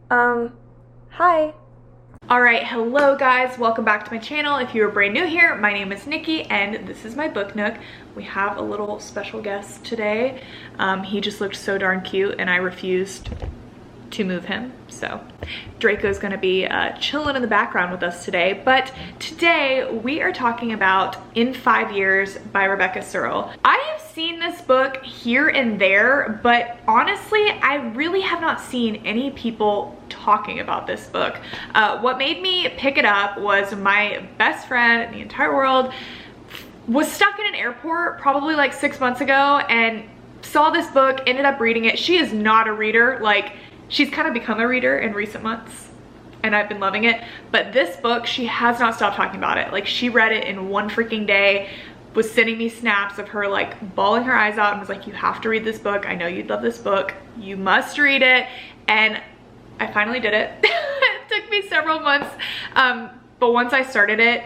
Hi. All right, hello guys, welcome back to my channel. If you're brand new here, my name is Nikki and this is my book nook. We have a little special guest today. He just looked so darn cute and I refused to move him. So Draco's gonna be chilling in the background with us today. But today we are talking about In 5 Years by Rebecca Serle. I have seen this book here and there, but honestly, I really have not seen any people talking about this book. What made me pick it up was my best friend in the entire world was stuck in an airport probably like 6 months ago and saw this book, ended up reading it. She is not a reader, like she's kind of become a reader in recent months and I've been loving it. But this book, she has not stopped talking about it. Like she read it in one freaking day, was sending me snaps of her like bawling her eyes out and was like, you have to read this book. I know you'd love this book. You must read it. And I finally did it. It took me several months. But once I started it,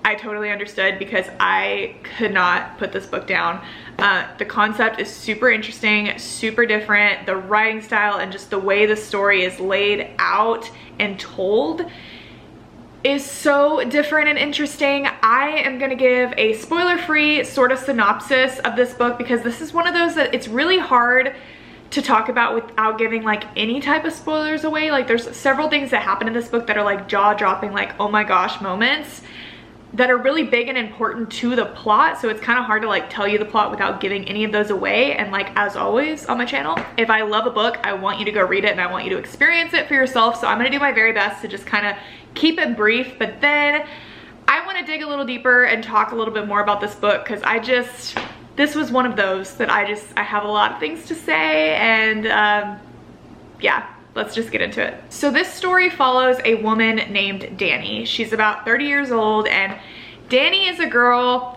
I totally understood because I could not put this book down. The concept is super interesting, super different. The writing style and just the way the story is laid out and told is so different and interesting. I am gonna give a spoiler-free sort of synopsis of this book because this is one of those that it's really hard to talk about without giving like any type of spoilers away. Like there's several things that happen in this book that are like jaw-dropping, like oh my gosh moments that are really big and important to the plot. So it's kind of hard to like tell you the plot without giving any of those away. And like as always on my channel, if I love a book, I want you to go read it and I want you to experience it for yourself. So I'm gonna do my very best to just kind of keep it brief, but then I want to dig a little deeper and talk a little bit more about this book because this was one of those that I have a lot of things to say and yeah. Let's just get into it. So this story follows a woman named Dani. She's about 30 years old and Dani is a girl,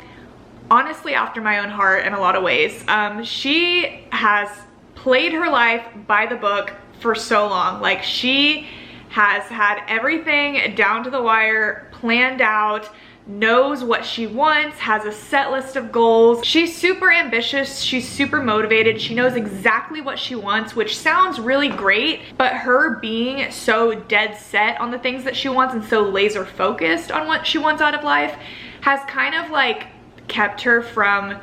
honestly, after my own heart in a lot of ways. She has played her life by the book for so long. Like she has had everything down to the wire, planned out, knows what she wants, has a set list of goals. She's super ambitious, she's super motivated, she knows exactly what she wants, which sounds really great, but her being so dead set on the things that she wants and so laser focused on what she wants out of life has kind of like kept her from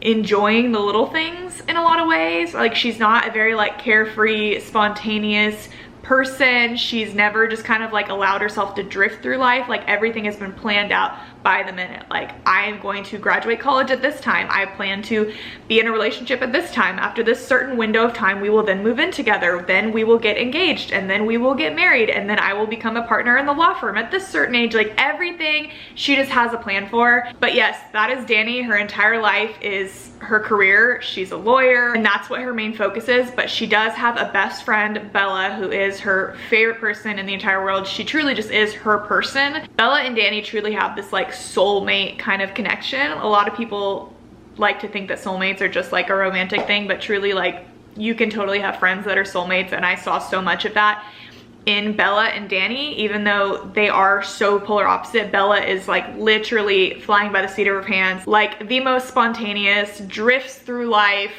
enjoying the little things in a lot of ways. Like she's not a very like carefree, spontaneous person. She's never just kind of like allowed herself to drift through life. Like everything has been planned out by the minute. Like I am going to graduate college at this time. I plan to be in a relationship at this time. After this certain window of time, we will then move in together. Then we will get engaged and then we will get married and then I will become a partner in the law firm at this certain age. Like everything she just has a plan for. But yes, that is Dani. Her entire life is her career. She's a lawyer and that's what her main focus is. But she does have a best friend, Bella, who is her favorite person in the entire world. She truly just is her person. Bella and Dani truly have this like soulmate kind of connection. A lot of people like to think that soulmates are just like a romantic thing, but truly like you can totally have friends that are soulmates, and I saw so much of that in Bella and Dani. Even though they are so polar opposite, Bella is like literally flying by the seat of her pants, like the most spontaneous, drifts through life,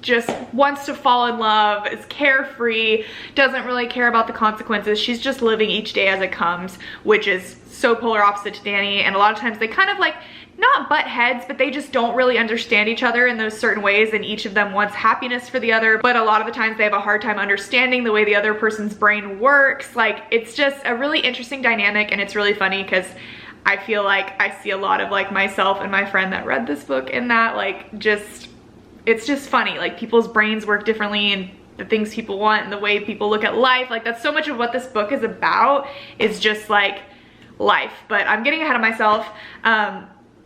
just wants to fall in love, is carefree, doesn't really care about the consequences. She's just living each day as it comes, which is so polar opposite to Dani. And a lot of times they kind of like not butt heads, but they just don't really understand each other in those certain ways, and each of them wants happiness for the other, but a lot of the times they have a hard time understanding the way the other person's brain works. Like it's just a really interesting dynamic, and it's really funny because I feel like I see a lot of like myself and my friend that read this book in that, like just it's just funny, like people's brains work differently and the things people want and the way people look at life. Like that's so much of what this book is about, is just like life. But I'm getting ahead of myself.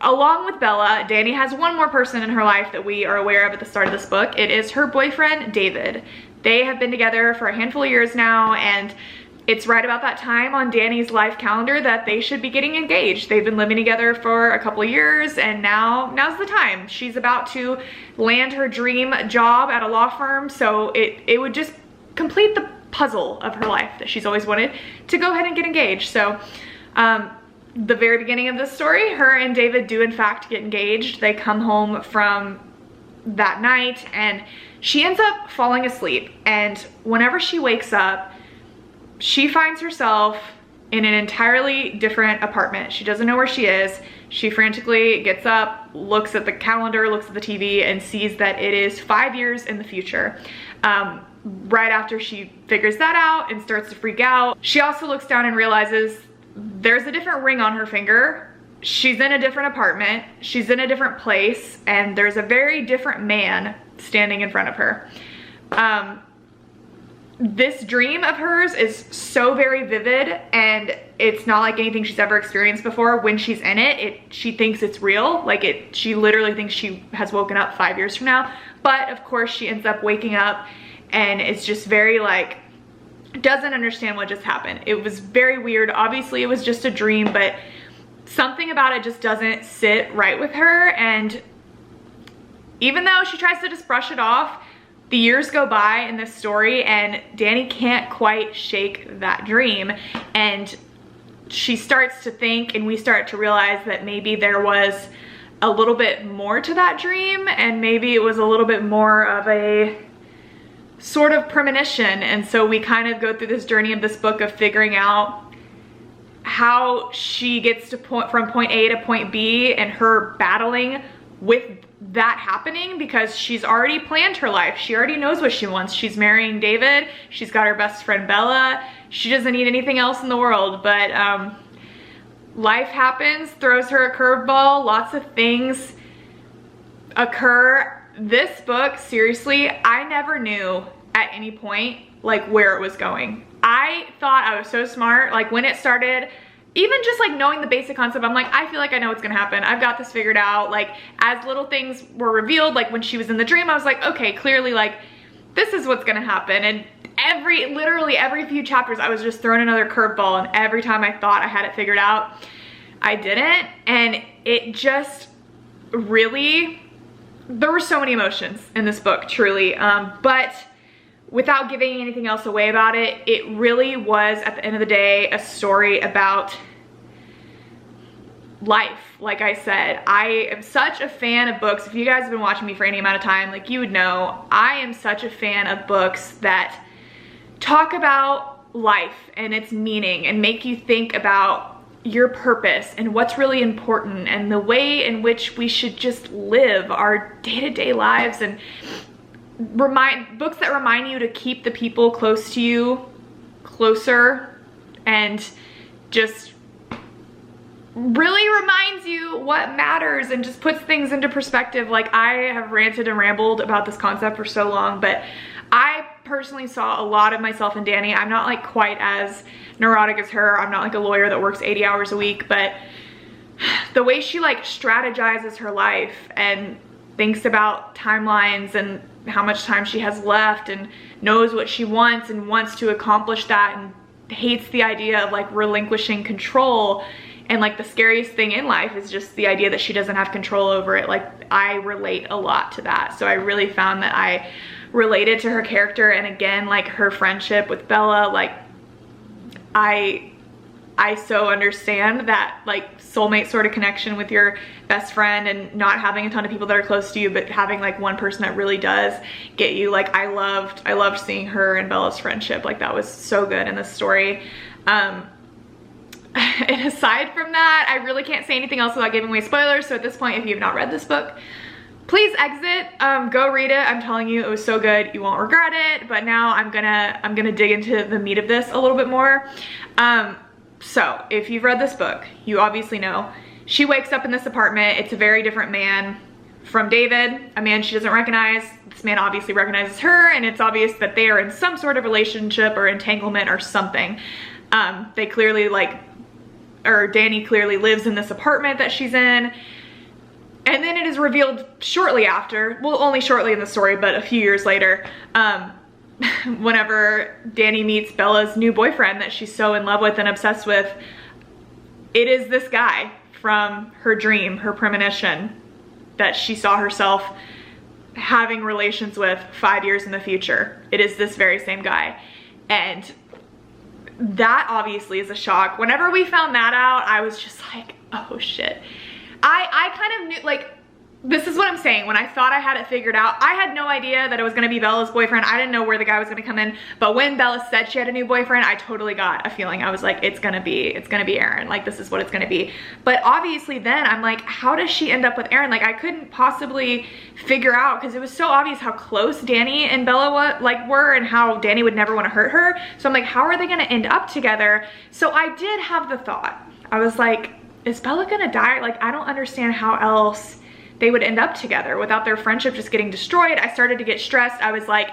Along with Bella, Dani has one more person in her life that we are aware of at the start of this book. It is her boyfriend, David. They have been together for a handful of years now, and it's right about that time on Dani's life calendar that they should be getting engaged. They've been living together for a couple of years, and now's the time. She's about to land her dream job at a law firm, so it would just complete the puzzle of her life that she's always wanted to go ahead and get engaged. So the very beginning of this story, her and David do in fact get engaged. They come home from that night, and she ends up falling asleep. And whenever she wakes up, she finds herself in an entirely different apartment. She doesn't know where she is. She frantically gets up, looks at the calendar, looks at the TV, and sees that it is 5 years in the future. Right after she figures that out and starts to freak out, she also looks down and realizes there's a different ring on her finger. She's in a different apartment, she's in a different place, and there's a very different man standing in front of her. This dream of hers is so very vivid, and it's not like anything she's ever experienced before. When she's in it, she thinks it's real. Like she literally thinks she has woken up 5 years from now. But of course she ends up waking up, and it's just very like, doesn't understand what just happened. It was very weird. Obviously it was just a dream, but something about it just doesn't sit right with her. And even though she tries to just brush it off, the years go by in this story, and Danny can't quite shake that dream. And she starts to think, and we start to realize that maybe there was a little bit more to that dream, and maybe it was a little bit more of a sort of premonition. And so we kind of go through this journey of this book of figuring out how she gets to from point A to point B, and her battling with that happening, because she's already planned her life. She already knows what she wants. She's marrying David. She's got her best friend Bella. She doesn't need anything else in the world, but life happens, throws her a curveball. Lots of things occur. This book, seriously, I never knew at any point like where it was going. I thought I was so smart. Like when it started, even just like knowing the basic concept, I'm like, I feel like I know what's gonna happen. I've got this figured out. Like as little things were revealed, like when she was in the dream, I was like, okay, clearly like this is what's gonna happen. And literally every few chapters, I was just thrown another curveball, and every time I thought I had it figured out, I didn't. And it just really, there were so many emotions in this book, truly. But without giving anything else away about it, it really was, at the end of the day, a story about life. Like I said, I am such a fan of books. If you guys have been watching me for any amount of time, like you would know, I am such a fan of books that talk about life and its meaning and make you think about your purpose and what's really important and the way in which we should just live our day-to-day lives, and books that remind you to keep the people close to you closer, and just really reminds you what matters and just puts things into perspective. Like I have ranted and rambled about this concept for so long, but I personally saw a lot of myself in Danny. I'm not like quite as neurotic as her. I'm not like a lawyer that works 80 hours a week, but the way she like strategizes her life and thinks about timelines and how much time she has left and knows what she wants and wants to accomplish that, and hates the idea of like relinquishing control. And like the scariest thing in life is just the idea that she doesn't have control over it. Like I relate a lot to that. So I really found that I related to her character, and again, like her friendship with Bella, like I so understand that like soulmate sort of connection with your best friend, and not having a ton of people that are close to you, but having like one person that really does get you. Like I loved seeing her and Bella's friendship. Like that was so good in this story. And aside from that, I really can't say anything else without giving away spoilers. So at this point, if you have not read this book, please exit, go read it. I'm telling you, it was so good, you won't regret it. But now I'm gonna dig into the meat of this a little bit more. So if you've read this book, you obviously know she wakes up in this apartment. It's a very different man from David, a man she doesn't recognize. This man obviously recognizes her, and it's obvious that they are in some sort of relationship or entanglement or something. They clearly Danny clearly lives in this apartment that she's in. And then it is revealed shortly after, well, only shortly in the story, but a few years later, whenever Danny meets Bella's new boyfriend that she's so in love with and obsessed with, it is this guy from her dream, her premonition, that she saw herself having relations with 5 years in the future. It is this very same guy. And that obviously is a shock. Whenever we found that out, I was just like, oh shit. I kind of knew, like, this is what I'm saying. When I thought I had it figured out, I had no idea that it was gonna be Bella's boyfriend. I didn't know where the guy was gonna come in. But when Bella said she had a new boyfriend, I totally got a feeling. I was like, it's gonna be Aaron. Like, this is what it's gonna be. But obviously then I'm like, how does she end up with Aaron? Like, I couldn't possibly figure out, because it was so obvious how close Danny and Bella were, and how Danny would never want to hurt her. So I'm like, how are they gonna end up together? So I did have the thought. I was like, is Bella gonna die? Like, I don't understand how else they would end up together without their friendship just getting destroyed. I started to get stressed. I was like,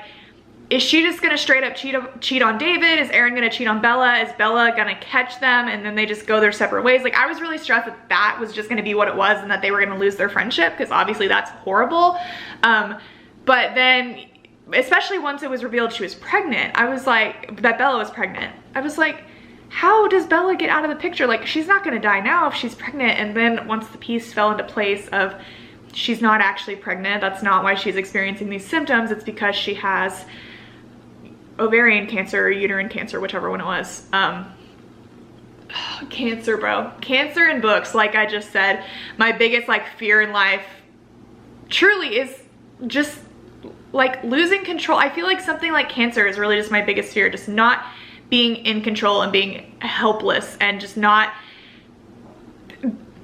is she just gonna straight up cheat on David? Is Aaron gonna cheat on Bella? Is Bella gonna catch them and then they just go their separate ways? Like, I was really stressed that that was just gonna be what it was and that they were gonna lose their friendship, because obviously that's horrible. But then, especially once it was revealed she was pregnant, I was like, that Bella was pregnant. I was like, how does Bella get out of the picture? Like, she's not gonna die now if she's pregnant. And then once the piece fell into place of she's not actually pregnant, that's not why she's experiencing these symptoms, it's because she has ovarian cancer or uterine cancer, whichever one it was. Cancer, bro. Cancer in books, like I just said, my biggest like fear in life truly is just like losing control. I feel like something like cancer is really just my biggest fear, just not being in control and being helpless and just not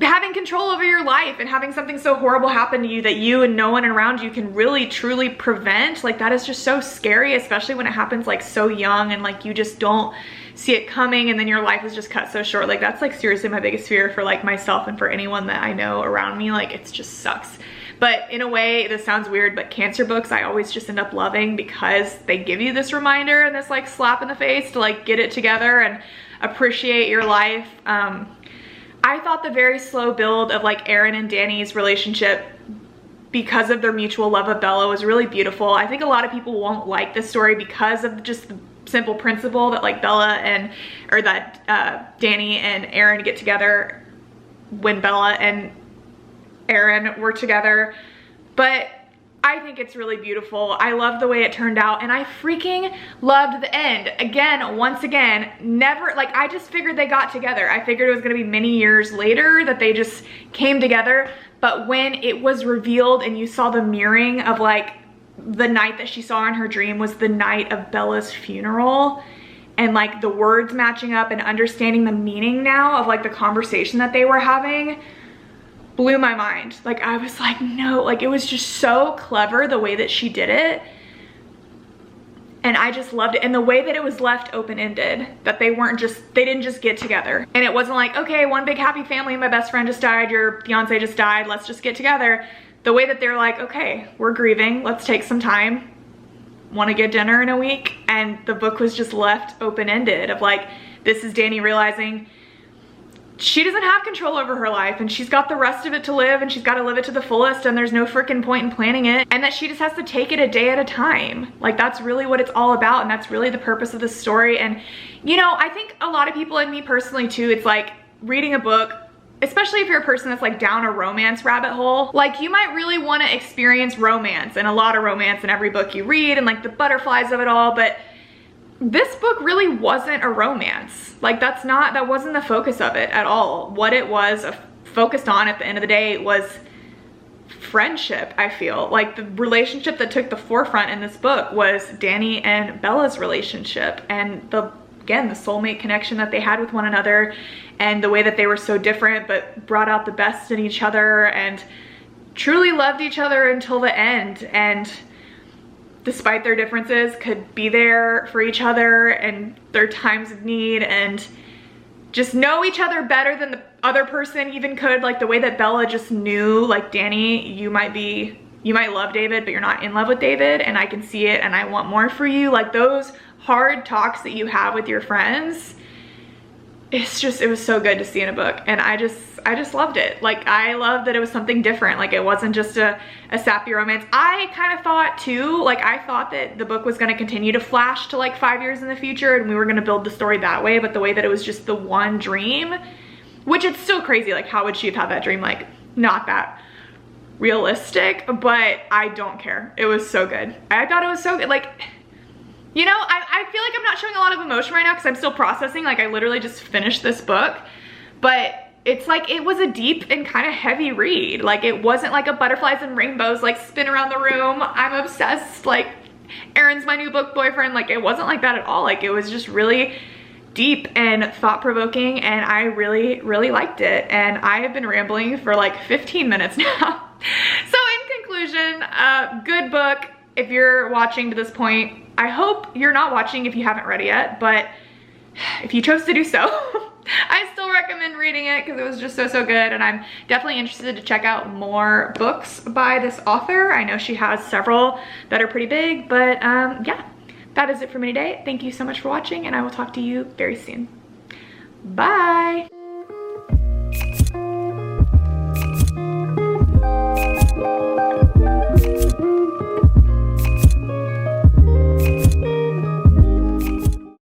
having control over your life and having something so horrible happen to you that you and no one around you can really truly prevent. Like, that is just so scary, especially when it happens like so young and like you just don't see it coming and then your life is just cut so short. Like, that's like seriously my biggest fear for like myself and for anyone that I know around me. Like, it just sucks. But in a way, this sounds weird, but cancer books I always just end up loving because they give you this reminder and this like slap in the face to like get it together and appreciate your life. I thought the very slow build of like Aaron and Danny's relationship, because of their mutual love of Bella, was really beautiful. I think a lot of people won't like this story because of just the simple principle that like Danny and Aaron get together when Bella and Aaron were together. But I think it's really beautiful. I love the way it turned out, and I freaking loved the end. Again, once again, never, like, I just figured they got together. I figured it was gonna be many years later that they just came together. But when it was revealed and you saw the mirroring of like the night that she saw in her dream was the night of Bella's funeral, and like the words matching up and understanding the meaning now of like the conversation that they were having, blew my mind. Like, I was like, no, like, it was just so clever the way that she did it. And I just loved it. And the way that it was left open-ended, that they didn't just get together. And it wasn't like, okay, one big happy family, my best friend just died, your fiance just died, let's just get together. The way that they're like, okay, we're grieving, let's take some time, want to get dinner in a week. And the book was just left open-ended of like, this is Danny realizing she doesn't have control over her life and she's got the rest of it to live and she's got to live it to the fullest, and there's no freaking point in planning it, and that she just has to take it a day at a time. Like, that's really what it's all about, and that's really the purpose of this story. And you know, I think a lot of people, and me personally too, it's like reading a book, especially if you're a person that's like down a romance rabbit hole, like you might really want to experience romance and a lot of romance in every book you read and like the butterflies of it all. But this book really wasn't a romance. Like, that wasn't the focus of it at all. What it was focused on at the end of the day was friendship. I feel like the relationship that took the forefront in this book was Danny and Bella's relationship, and again, the soulmate connection that they had with one another, and the way that they were so different but brought out the best in each other and truly loved each other until the end, and despite their differences could be there for each other and their times of need, and just know each other better than the other person even could. Like, the way that Bella just knew, like, Danny, you might love David, but you're not in love with David, and I can see it and I want more for you. Like, those hard talks that you have with your friends, it was so good to see in a book. And I just loved it. Like, I loved that it was something different. Like, it wasn't just a sappy romance. I kind of thought too, like, I thought that the book was going to continue to flash to like 5 years in the future and we were going to build the story that way. But the way that it was just the one dream, which it's still crazy, like, how would she have had that dream? Like, not that realistic, but I don't care. It was so good. I thought it was so good. Like, you know, I feel like I'm not showing a lot of emotion right now because I'm still processing. Like, I literally just finished this book, but it's like, it was a deep and kind of heavy read. Like, it wasn't like a butterflies and rainbows, like spin around the room, I'm obsessed, like Aaron's my new book boyfriend. Like, it wasn't like that at all. Like, it was just really deep and thought-provoking, and I really, really liked it. And I have been rambling for like 15 minutes now. So in conclusion, good book. If you're watching to this point, I hope you're not watching if you haven't read it yet, but if you chose to do so, I still recommend reading it because it was just so, so good. And I'm definitely interested to check out more books by this author. I know she has several that are pretty big, but yeah, that is it for me today. Thank you so much for watching, and I will talk to you very soon. Bye.